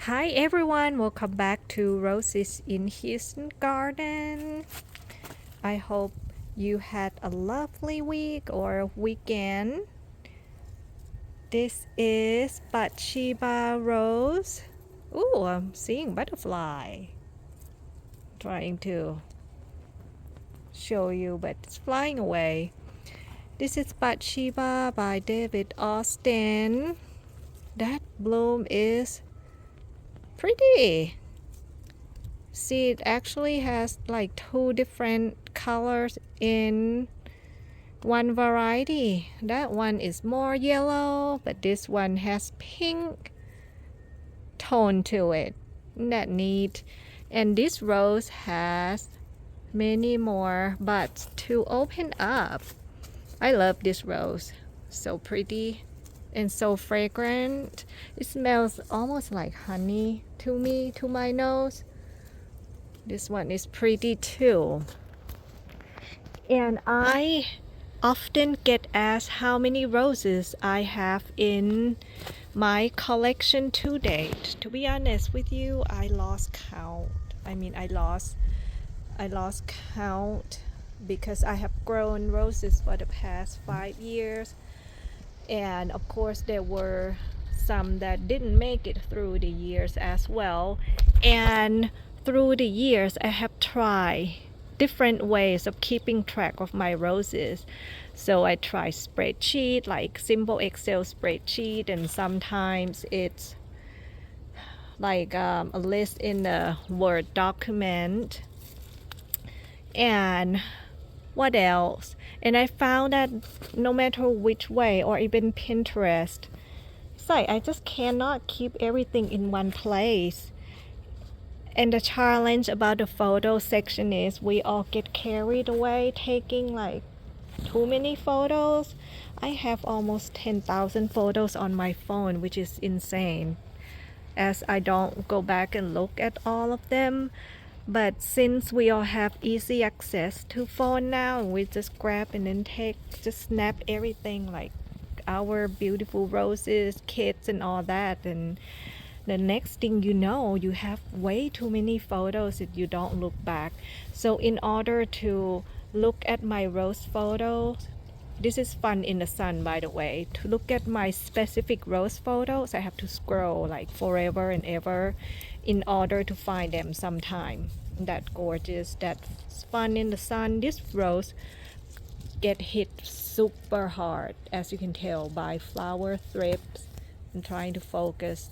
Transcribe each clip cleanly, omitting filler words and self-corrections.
Hi everyone, welcome back to Roses in Houston Garden. I hope you had a lovely week or weekend. This is Bathsheba Rose. Ooh, I'm seeing butterfly. Trying to show you, but it's flying away. This is Bathsheba by David Austin. That bloom is pretty. See, it actually has like two different colors in one variety. That one is more yellow, but this one has pink tone to it. Isn't that neat? And this rose has many more buds to open up. I love this rose. So pretty and so fragrant. It smells almost like honey to me, to my nose. This one is pretty too. And I often get asked how many roses I have in my collection to date. To be honest with you, I lost count. I lost count because I have grown roses for the past 5 years. And of course there were some that didn't make it through the years as well. And through the years, I have tried different ways of keeping track of my roses. So I try spreadsheet, like simple Excel spreadsheet, and sometimes it's like a list in a Word document. And what else? And I found that no matter which way, or even Pinterest, it's like I just cannot keep everything in one place. And the challenge about the photo section is we all get carried away taking like too many photos. I have almost 10,000 photos on my phone, which is insane, as I don't go back and look at all of them. But since we all have easy access to phone now, we just grab and then just snap everything, like our beautiful roses, kids and all that. And the next thing you know, you have way too many photos if you don't look back. So in order to look at my rose photos, this is fun in the sun, by the way. To look at my specific rose photos, I have to scroll like forever and ever in order to find them sometime. That gorgeous, that's fun in the sun. This rose get hit super hard, as you can tell, by flower thrips. I'm trying to focus.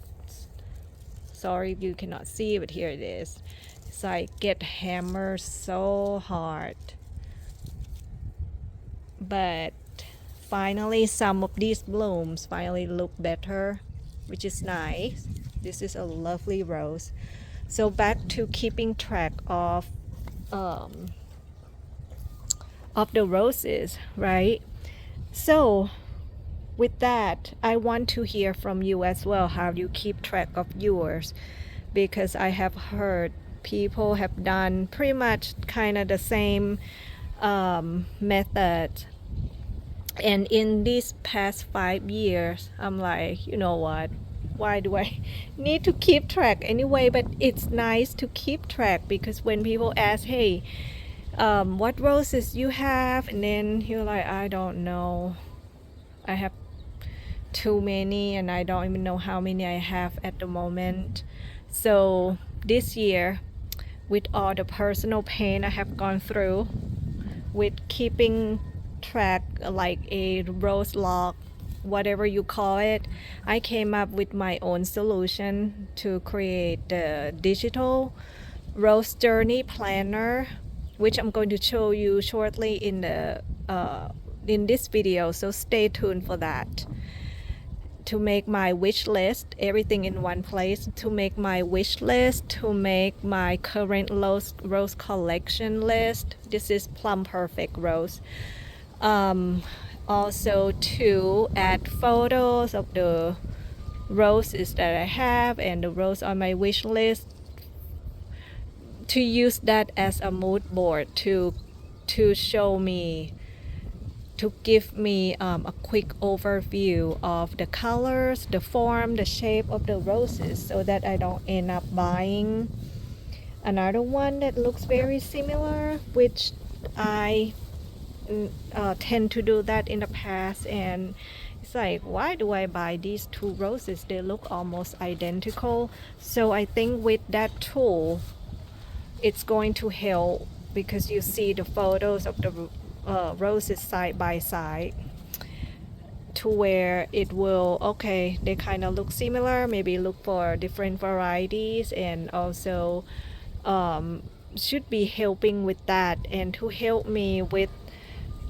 Sorry if you cannot see, but here it is. It's like get hammered so hard. But finally some of these blooms finally look better, which is nice. This is a lovely rose. So back to keeping track of the roses, right? So with that, I want to hear from you as well, how you keep track of yours, because I have heard people have done pretty much kind of the same method. And in these past 5 years, I'm like, you know what? Why do I need to keep track anyway? But it's nice to keep track, because when people ask, hey, what roses you have? And then you're like, I don't know. I have too many and I don't even know how many I have at the moment. So this year, with all the personal pain I have gone through with keeping track, like a rose log, whatever you call it, I came up with my own solution to create the digital rose journey planner, which I'm going to show you shortly in this video, so stay tuned for that. To make my wish list, everything in one place, to make my wish list, to make my current rose collection list. This is Plum Perfect Rose. Also to add photos of the roses that I have and the rose on my wish list, to use that as a mood board to show me to give me a quick overview of the colors, the form, the shape of the roses, so that I don't end up buying another one that looks very similar, which I tend to do that in the past. And it's like, why do I buy these two roses? They look almost identical. So I think with that tool, it's going to help, because you see the photos of the roses side by side, to where it will, okay, they kind of look similar, maybe look for different varieties, and also should be helping with that, and to help me with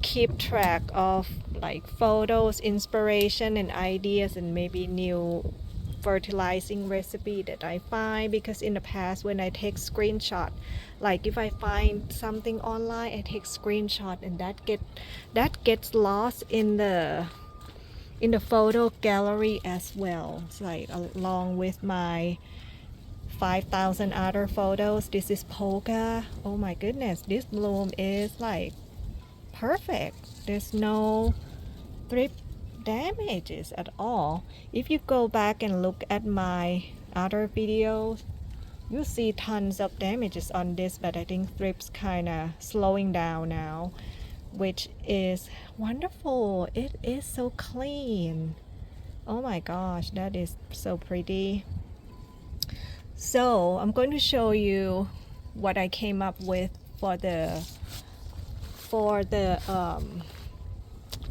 keep track of like photos, inspiration and ideas, and maybe new fertilizing recipe that I find. Because in the past, when I take screenshot, like if I find something online, I take screenshot, and that gets lost in the photo gallery as well. It's like along with my 5,000 other photos. This is polka. Oh my goodness, this bloom is like perfect. There's no thrip damages at all. If you go back and look at my other videos, you see tons of damages on this, but I think thrip's kind of slowing down now, which is wonderful. It is so clean. Oh my gosh, that is so pretty. So I'm going to show you what I came up with for the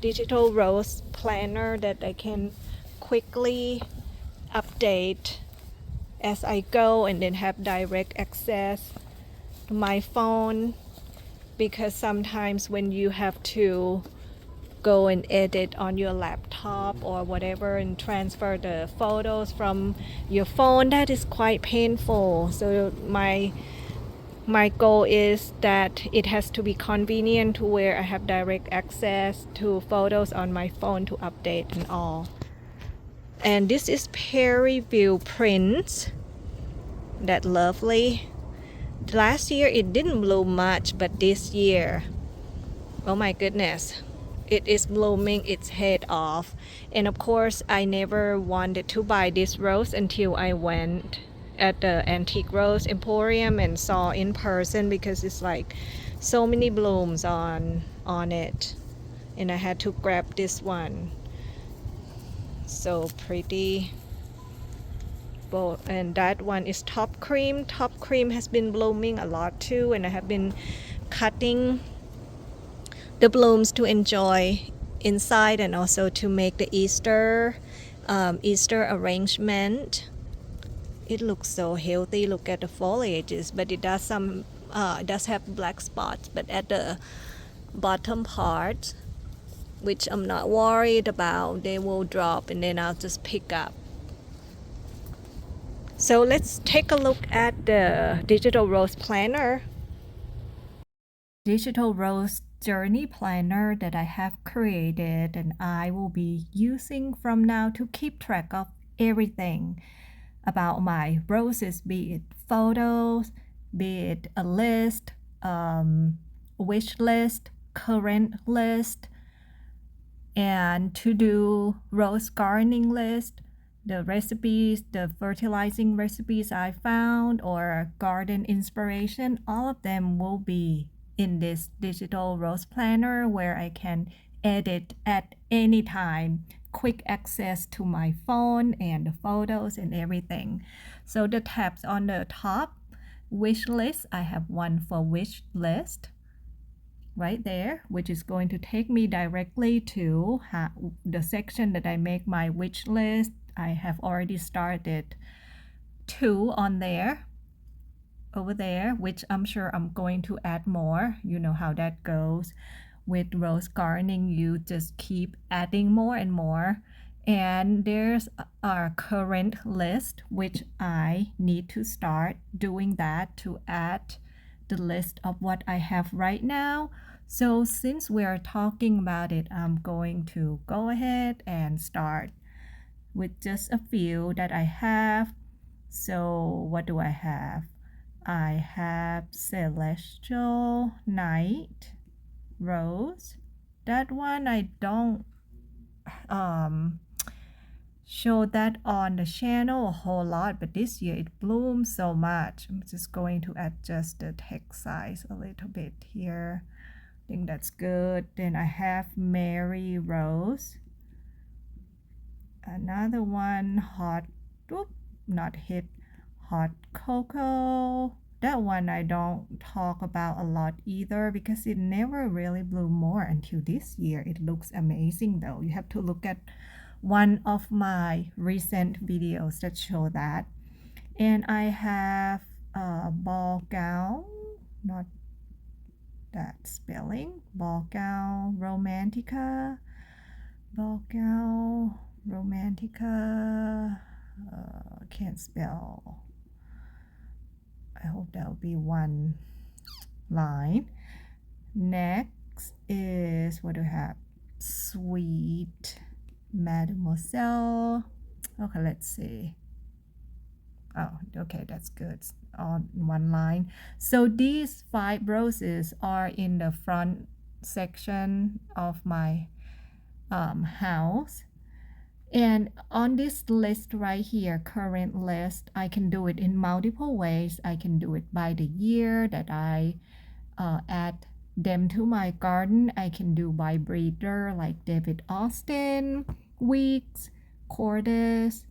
digital rose planner that I can quickly update as I go, and then have direct access to my phone. Because sometimes when you have to go and edit on your laptop or whatever and transfer the photos from your phone, that is quite painful. So my goal is that it has to be convenient, to where I have direct access to photos on my phone to update and all. And this is Perryville Prince. That lovely. Last year it didn't bloom much, but this year, oh my goodness, it is blooming its head off. And of course, I never wanted to buy this rose until I went at the Antique Rose Emporium and saw in person, because it's like so many blooms on it, and I had to grab this one. So pretty. And that one is Top Cream. Top Cream has been blooming a lot too, and I have been cutting the blooms to enjoy inside, and also to make the Easter arrangement. It looks so healthy. Look at the foliages, but it does have black spots, but at the bottom part, which I'm not worried about, they will drop and then I'll just pick up. So let's take a look at the Digital Rose Planner. Digital Rose Journey Planner that I have created, and I will be using from now to keep track of everything about my roses, be it photos, be it a list, wish list, current list, and to-do rose gardening list, the recipes, the fertilizing recipes I found, or garden inspiration. All of them will be in this digital rose planner, where I can edit at any time, quick access to my phone and the photos and everything. So the tabs on the top, wish list, I have one for wish list right there, which is going to take me directly to the section that I make my wish list. I have already started 2 on there, over there, which I'm sure I'm going to add more. You know how that goes with rose gardening, you just keep adding more and more. And there's our current list, which I need to start doing that to add the list of what I have right now. So since we're talking about it, I'm going to go ahead and start with just a few that I have. So what do I have? I have Celestial Night Rose, that one I don't show that on the channel a whole lot, but this year it blooms so much. I'm just going to adjust the text size a little bit here. I think that's good. Then I have Mary Rose. Another one, hot, whoop, not hit, hot cocoa. That one I don't talk about a lot either because it never really bloomed more until this year. It looks amazing though. You have to look at one of my recent videos that show that. And I have ball gown, not that spelling, ball gown romantica, ball gown romantica, can't spell. I hope that'll be one line. Next is, what do we have? Sweet Mademoiselle. Okay, let's see. Oh, okay, that's good. On one line. So these 5 roses are in the front section of my house. And on this list right here, current list, I can do it in multiple ways. I can do it by the year that I add them to my garden. I can do by breeder like David Austin, Weeks, Kordes,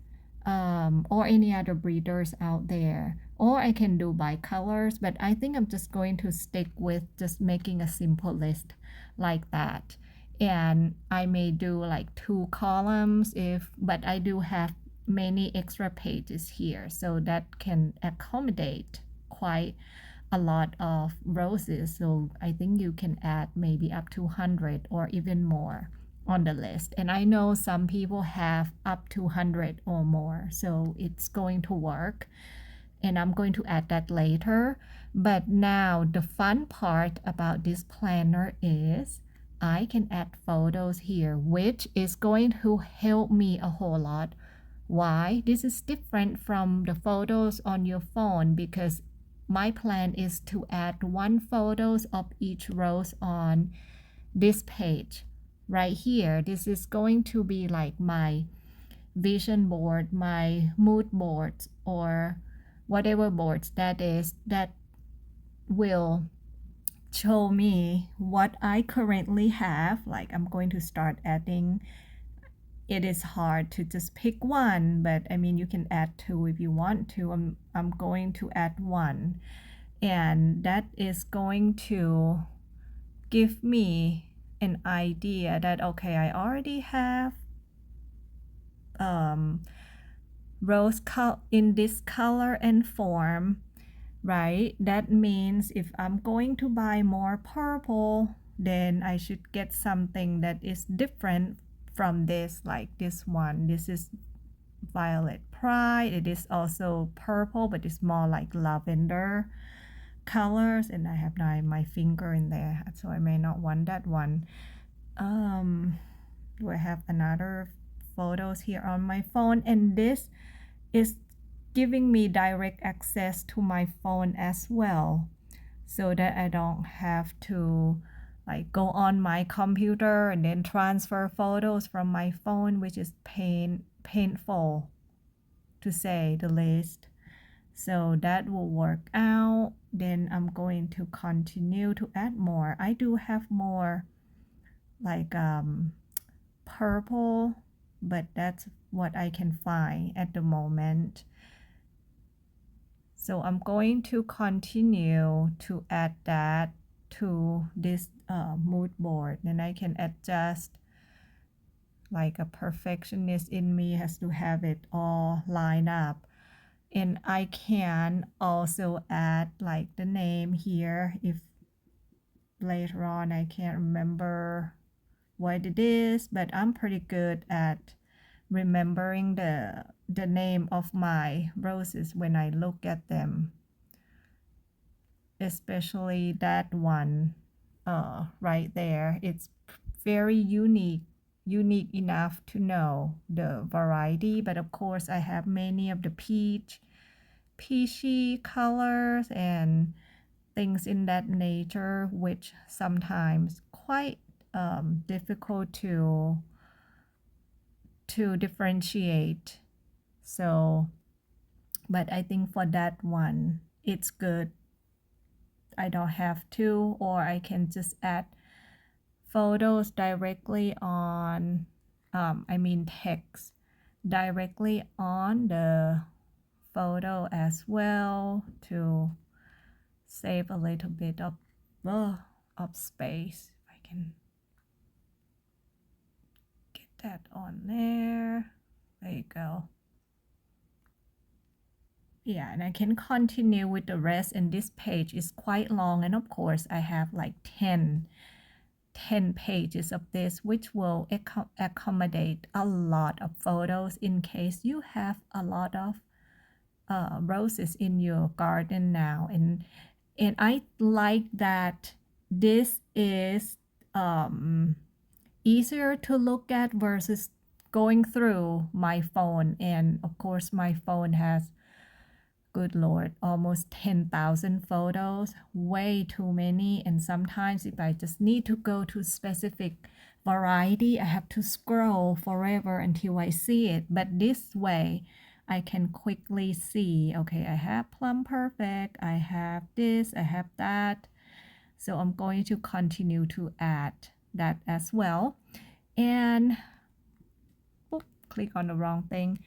or any other breeders out there. Or I can do by colors, but I think I'm just going to stick with just making a simple list like that. And I may do like 2 columns but I do have many extra pages here, so that can accommodate quite a lot of roses. So I think you can add maybe up to 100 or even more on the list. And I know some people have up to 100 or more, so it's going to work. And I'm going to add that later. But now the fun part about this planner is I can add photos here, which is going to help me a whole lot. Why? This is different from the photos on your phone because my plan is to add 1 photos of each rose on this page right here. This is going to be like my vision board, my mood boards, or whatever boards that is, that will show me what I currently have. Like I'm going to start adding. It is hard to just pick one, but I mean you can add 2 if you want to. I'm going to add 1, and that is going to give me an idea that okay, I already have rose in this color and form, right? That means if I'm going to buy more purple, then I should get something that is different from this, like this one. This is Violet Pride. It is also purple, but it's more like lavender colors, and I have my finger in there, so I may not want that one. Do I have another photos here on my phone? And this is giving me direct access to my phone as well, so that I don't have to like go on my computer and then transfer photos from my phone, which is painful to say the least. So that will work out. Then I'm going to continue to add more. I do have more like purple, but that's what I can find at the moment. So I'm going to continue to add that to this mood board. Then I can adjust, like a perfectionist in me has to have it all lined up. And I can also add like the name here if later on I can't remember what it is, but I'm pretty good at remembering the name of my roses when I look at them, especially that one right there. It's very unique enough to know the variety, but of course I have many of the peachy colors and things in that nature, which sometimes quite difficult to differentiate. So, but I think for that one, it's good. I don't have to, or I can just add photos directly on, text directly on the photo as well to save a little bit of space. I can get that on there. There you go. Yeah, and I can continue with the rest, and this page is quite long, and of course I have like 10 pages of this, which will accommodate a lot of photos in case you have a lot of roses in your garden now. And I like that this is easier to look at versus going through my phone. And of course my phone has, good Lord, almost 10,000 photos, way too many. And sometimes if I just need to go to specific variety, I have to scroll forever until I see it. But this way, I can quickly see, okay, I have Plum Perfect, I have this, I have that. So I'm going to continue to add that as well. And click on the wrong thing.